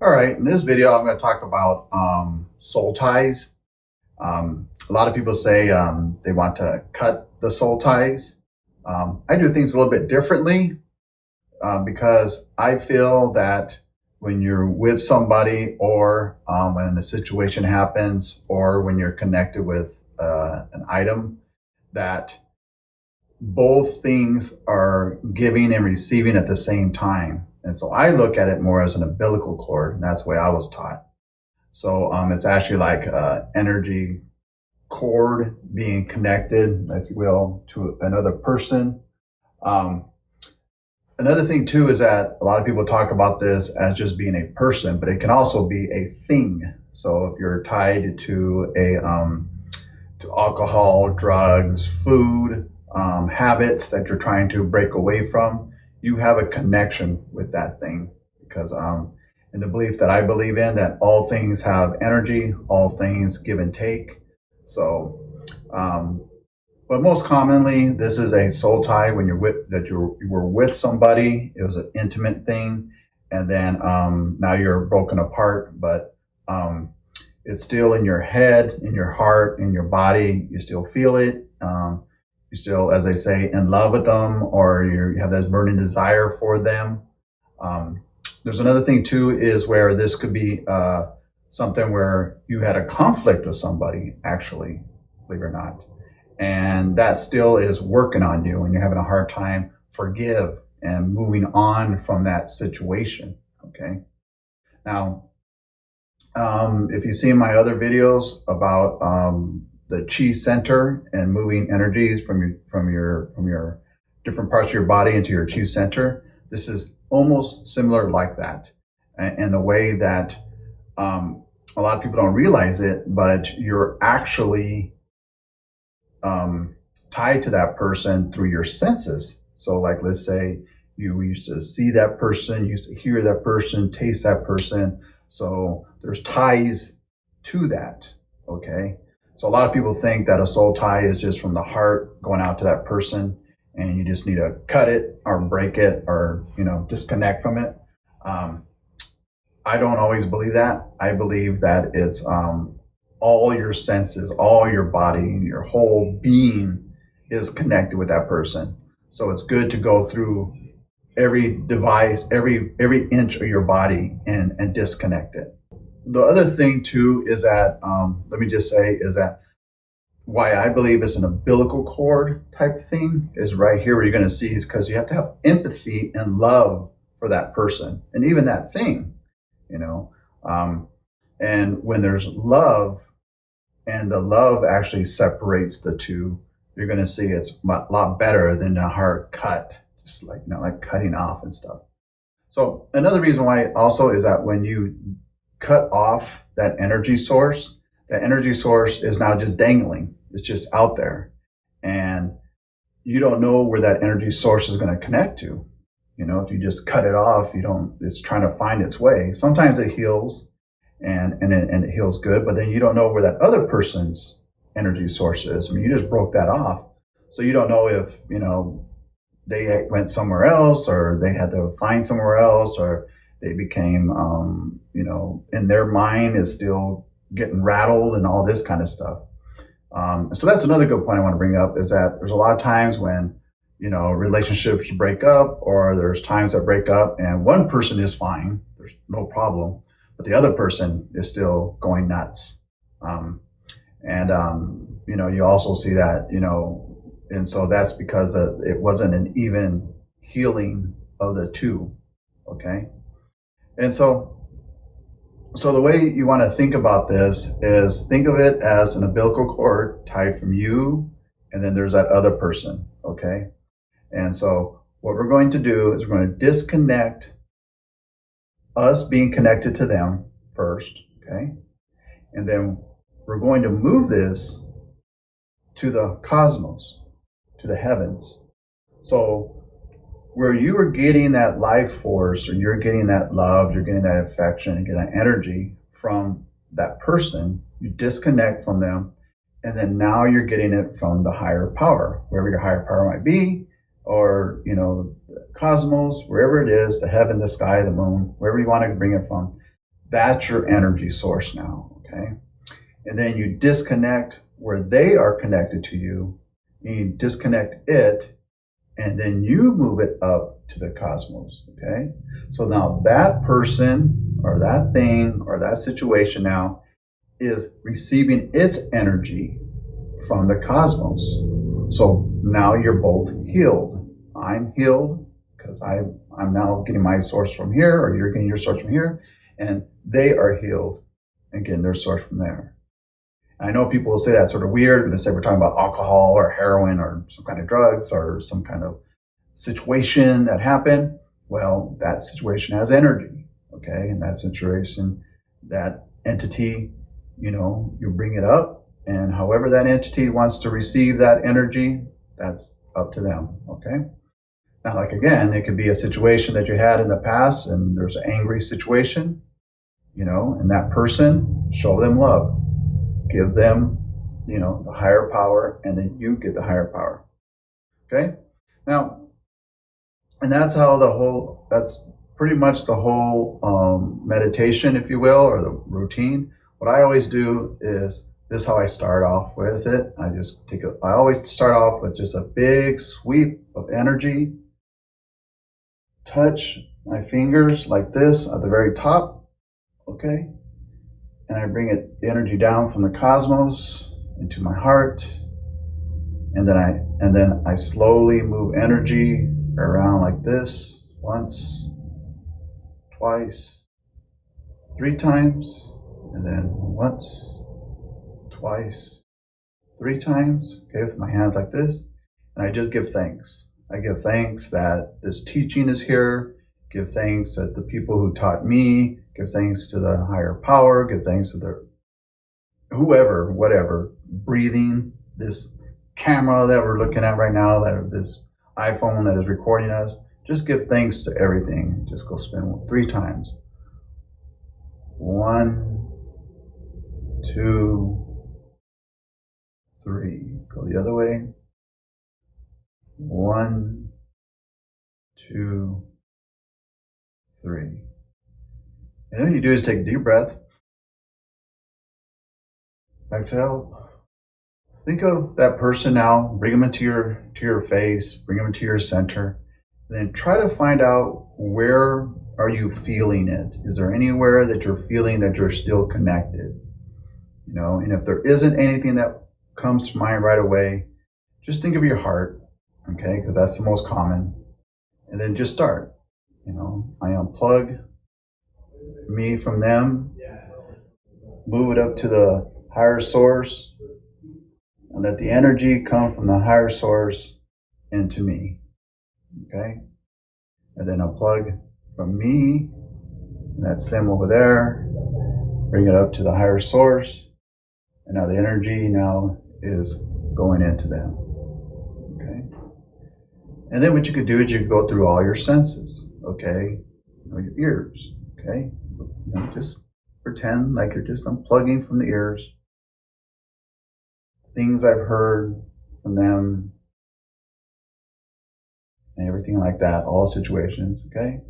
All right, in this video, I'm going to talk about soul ties. A lot of people say they want to cut the soul ties. I do things a little bit differently because I feel that when you're with somebody or when a situation happens or when you're connected with an item, that both things are giving and receiving at the same time. And so I look at it more as an umbilical cord, and that's the way I was taught. So it's actually like energy cord being connected, if you will, to another person. Um, Another thing too is that a lot of people talk about this as just being a person, but it can also be a thing. So if you're tied to to alcohol, drugs, food, habits that you're trying to break away from, you have a connection with that thing because in the belief that I believe in, that all things have energy, all things give and take. So, but most commonly, this is a soul tie when you were with somebody. It was an intimate thing, and then now you're broken apart, but it's still in your head, in your heart, in your body. You still feel it. You still, as they say, in love with them, or you have this burning desire for them. There's another thing too, is where this could be something where you had a conflict with somebody, actually, believe it or not, and that still is working on you, and you're having a hard time forgive and moving on from that situation. Okay. Now, if you see my other videos about the chi center and moving energies from your different parts of your body into your chi center, this is almost similar like that, and the way that a lot of people don't realize it, but you're actually tied to that person through your senses. So, like, let's say you used to see that person, you used to hear that person, taste that person. So there's ties to that. Okay. So a lot of people think that a soul tie is just from the heart going out to that person, and you just need to cut it or break it or, disconnect from it. I don't always believe that. I believe that it's all your senses, all your body, your whole being is connected with that person. So it's good to go through every device, every inch of your body and disconnect it. The other thing too is that, let me just say, is that why I believe it's an umbilical cord type thing is right here where you're going to see is because you have to have empathy and love for that person and even that thing, and when there's love and the love actually separates the two, you're going to see it's a lot better than a hard cut, just like, like cutting off and stuff. So another reason why also is that when you cut off that energy source is now just dangling. It's just out there. And you don't know where that energy source is going to connect to. If you just cut it off, it's trying to find its way. Sometimes it heals and it heals good, but then you don't know where that other person's energy source is. I mean, you just broke that off. So you don't know if, they went somewhere else, or they had to find somewhere else, or they became, in their mind is still getting rattled and all this kind of stuff. So that's another good point I want to bring up, is that there's a lot of times when, relationships break up, or there's times that break up and one person is fine, there's no problem, but the other person is still going nuts. You also see that, and so that's because it wasn't an even healing of the two. Okay. And so the way you want to think about this is think of it as an umbilical cord tied from you, and then there's that other person. Okay. And so what we're going to do is we're going to disconnect us being connected to them first. Okay. And then we're going to move this to the cosmos, to the heavens. So where you are getting that life force, or you're getting that love, you're getting that affection, you're getting that energy from that person, you disconnect from them, and then now you're getting it from the higher power, wherever your higher power might be, or, the cosmos, wherever it is, the heaven, the sky, the moon, wherever you want to bring it from. That's your energy source now, okay? And then you disconnect where they are connected to you, and you disconnect it, and then you move it up to the cosmos, okay? So now that person or that thing or that situation now is receiving its energy from the cosmos. So now you're both healed. I'm healed because I'm now getting my source from here, or you're getting your source from here, and they are healed and getting their source from there. I know people will say that's sort of weird. They say we're talking about alcohol or heroin or some kind of drugs or some kind of situation that happened. Well, that situation has energy, okay? And that situation, that entity, you bring it up, and however that entity wants to receive that energy, that's up to them, okay? Now, like again, it could be a situation that you had in the past and there's an angry situation, and that person, show them love. Give them, the higher power, and then you get the higher power. Okay? Now, and that's pretty much the whole meditation, if you will, or the routine. What I always do is this is how I start off with it. I always start off with just a big sweep of energy, touch my fingers like this at the very top, okay? And I bring the energy down from the cosmos into my heart, and then I slowly move energy around like this, once, twice, 3 times, and then once, twice, 3 times, okay, with my hands like this, and I just give thanks. I give thanks that this teaching is here, give thanks that the people who taught me, give thanks to the higher power, give thanks to the whoever, whatever, breathing, this camera that we're looking at right now, this iPhone that is recording us. Just give thanks to everything. Just go spin 3 times. 1, 2, 3. Go the other way. 1, 2, 3. And then what you do is take a deep breath. Exhale. Think of that person now. Bring them into your face. Bring them into your center. And then try to find out, where are you feeling it? Is there anywhere that you're feeling that you're still connected? And if there isn't anything that comes to mind right away, just think of your heart, okay? Because that's the most common. And then just start. I unplug me from them, move it up to the higher source, and let the energy come from the higher source into me, okay? And then unplug from me, and that's them over there, bring it up to the higher source, and now the energy now is going into them, okay? And then what you could do is you could go through all your senses, okay? Your ears, okay? Just pretend like you're just unplugging from the ears. Things I've heard from them, and everything like that, all situations, okay?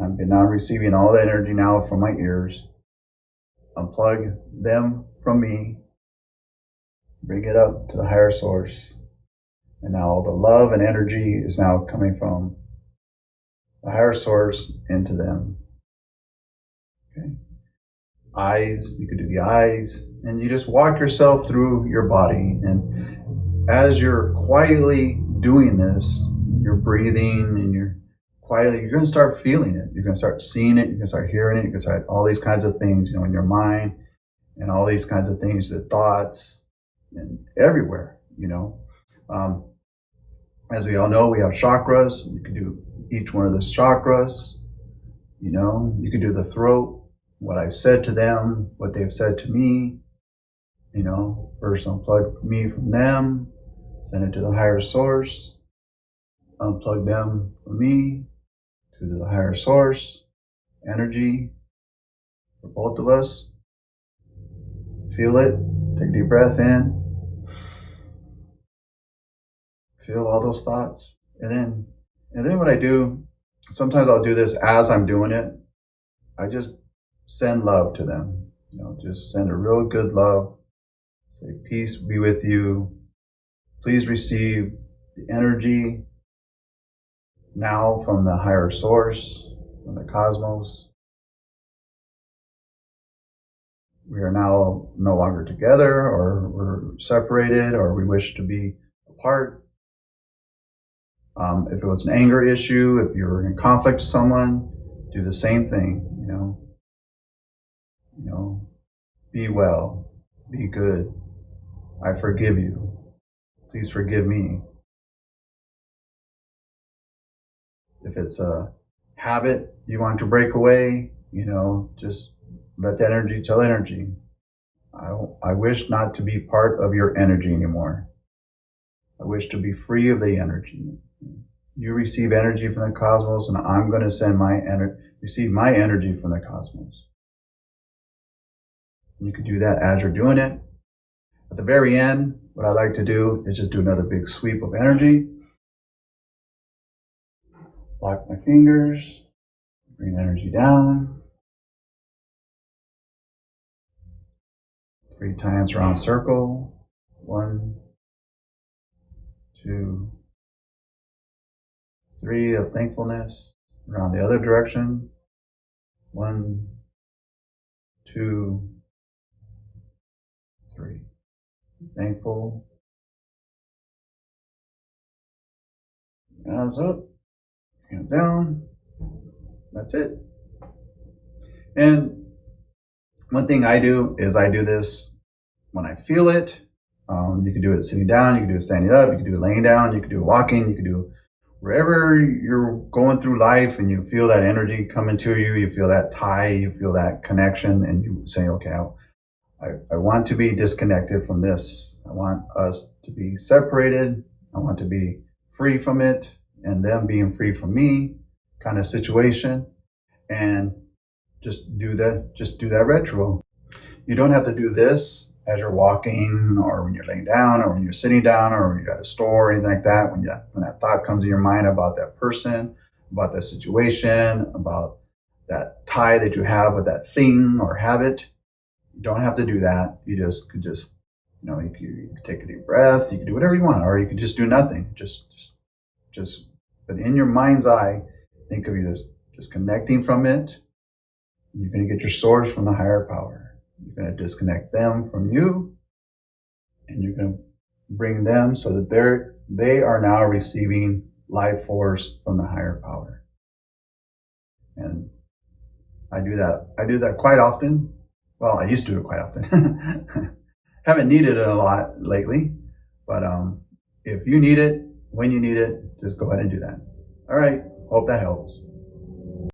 I'm now receiving all that energy now from my ears. Unplug them from me, bring it up to the higher source, and now all the love and energy is now coming from the higher source into them. Okay? Eyes, you could do the eyes, and you just walk yourself through your body. And as you're quietly doing this, you're breathing and you're going to start feeling it. You're going to start seeing it. You're going to start hearing it. You're going to start all these kinds of things, in your mind, and all these kinds of things, the thoughts, and everywhere, As we all know, we have chakras. You can do each one of the chakras. You can do the throat, what I've said to them, what they've said to me. First unplug me from them, send it to the higher source, unplug them from me to the higher source, energy for both of us. Feel it, take a deep breath in, feel all those thoughts. And then what I do, sometimes I'll do this as I'm doing it. I just send love to them. Just send a real good love. Say, peace be with you. Please receive the energy now from the higher source, from the cosmos. We are now no longer together, or we're separated, or we wish to be apart. If it was an anger issue, if you're in conflict with someone, do the same thing. Be well, be good. I forgive you. Please forgive me. If it's a habit you want to break away, just let the energy tell energy. I wish not to be part of your energy anymore. I wish to be free of the energy. You receive energy from the cosmos, and I'm going to receive my energy from the cosmos. And you can do that as you're doing it. At the very end, what I like to do is just do another big sweep of energy. Lock my fingers, bring the energy down. 3 times round circle. 1, 2, 3 of thankfulness. Around the other direction. 1, 2, 3. Be thankful. Hands up. Hands down. That's it. And one thing I do is I do this when I feel it. You can do it sitting down, you can do it standing up, you can do it laying down, you can do it walking, you can do it wherever you're going through life and you feel that energy coming to you, you feel that tie, you feel that connection, and you say, okay, I want to be disconnected from this. I want us to be separated. I want to be free from it and them being free from me kind of situation. And just do that ritual. You don't have to do this as you're walking, or when you're laying down, or when you're sitting down, or when you're at a store, or anything like that. When that thought comes in your mind about that person, about that situation, about that tie that you have with that thing or habit, you don't have to do that. You could take a deep breath. You can do whatever you want, or you could just do nothing. But in your mind's eye, think of you just connecting from it. You're going to get your source from the higher power. You're going to disconnect them from you, and you're going to bring them so that they are now receiving life force from the higher power. And I do that quite often. Well, I used to do it quite often. Haven't needed it a lot lately, but if you need it, when you need it, just go ahead and do that. All right, hope that helps.